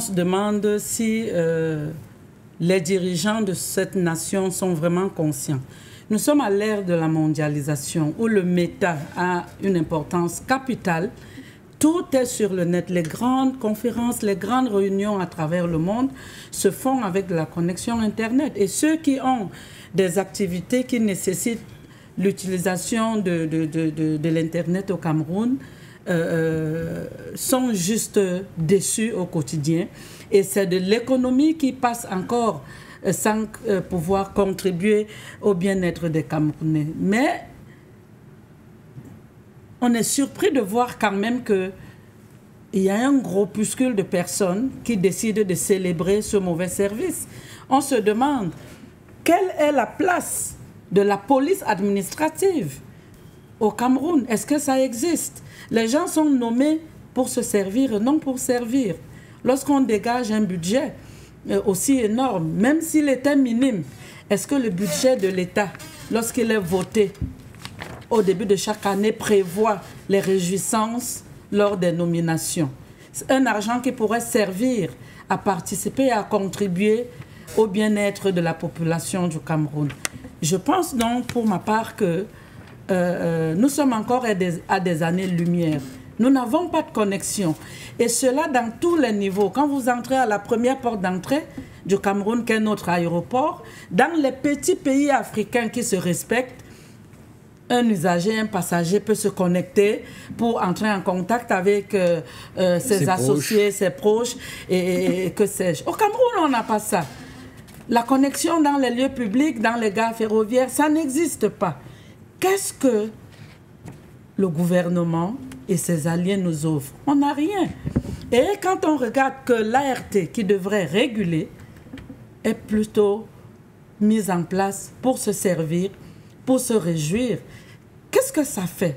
on se demande si les dirigeants de cette nation sont vraiment conscients. Nous sommes à l'ère de la mondialisation où le méta a une importance capitale. Tout est sur le net. Les grandes conférences, les grandes réunions à travers le monde se font avec de la connexion Internet. Et ceux qui ont des activités qui nécessitent l'utilisation de l'Internet au Cameroun sont juste déçus au quotidien. Et c'est de l'économie qui passe encore sans pouvoir contribuer au bien-être des Camerounais. Mais on est surpris de voir quand même qu'il y a un groupuscule de personnes qui décident de célébrer ce mauvais service. On se demande quelle est la place de la police administrative au Cameroun. Est-ce que ça existe? Les gens sont nommés pour se servir, non pour servir. Lorsqu'on dégage un budget aussi énorme, même s'il était minime, est-ce que le budget de l'État, lorsqu'il est voté au début de chaque année, prévoit les réjouissances lors des nominations? C'est un argent qui pourrait servir à participer et à contribuer au bien-être de la population du Cameroun. Je pense donc, pour ma part, que nous sommes encore à des années-lumière. Nous n'avons pas de connexion. Et cela dans tous les niveaux. Quand vous entrez à la première porte d'entrée du Cameroun, qui est notre aéroport, dans les petits pays africains qui se respectent, un usager, un passager peut se connecter pour entrer en contact avec ses associés, ses proches, et que sais-je. Au Cameroun, on n'a pas ça. La connexion dans les lieux publics, dans les gares ferroviaires, ça n'existe pas. Qu'est-ce que le gouvernement et ses alliés nous offrent? On n'a rien. Et quand on regarde que l'ART, qui devrait réguler, est plutôt mise en place pour se servir, pour se réjouir, qu'est-ce que ça fait?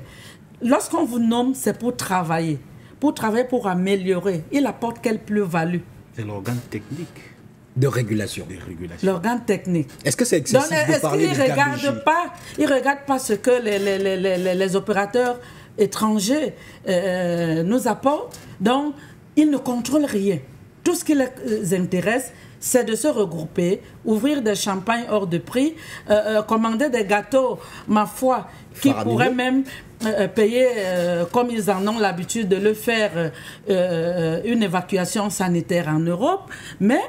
Lorsqu'on vous nomme, c'est pour travailler, pour améliorer. Il apporte quelle plus-value? C'est l'organe technique. De régulation. L'organe technique. Est-ce que c'est excessif de parler de KBJ? Ils ne regardent pas ce que les opérateurs étrangers nous apportent. Donc, ils ne contrôlent rien. Tout ce qui les intéresse, c'est de se regrouper, ouvrir des champagnes hors de prix, commander des gâteaux, ma foi, qui pourraient même payer, comme ils en ont l'habitude de le faire, une évacuation sanitaire en Europe. Mais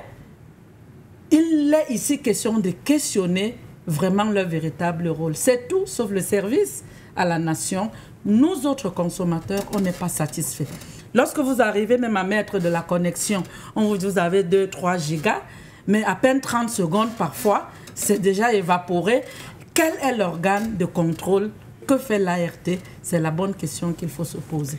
il est ici question de questionner vraiment leur véritable rôle. C'est tout, sauf le service à la nation. Nous autres consommateurs, on n'est pas satisfaits. Lorsque vous arrivez même à mettre de la connexion, on vous dit vous avez 2-3 gigas, mais à peine 30 secondes parfois, c'est déjà évaporé. Quel est l'organe de contrôle? Que fait l'ART? C'est la bonne question qu'il faut se poser.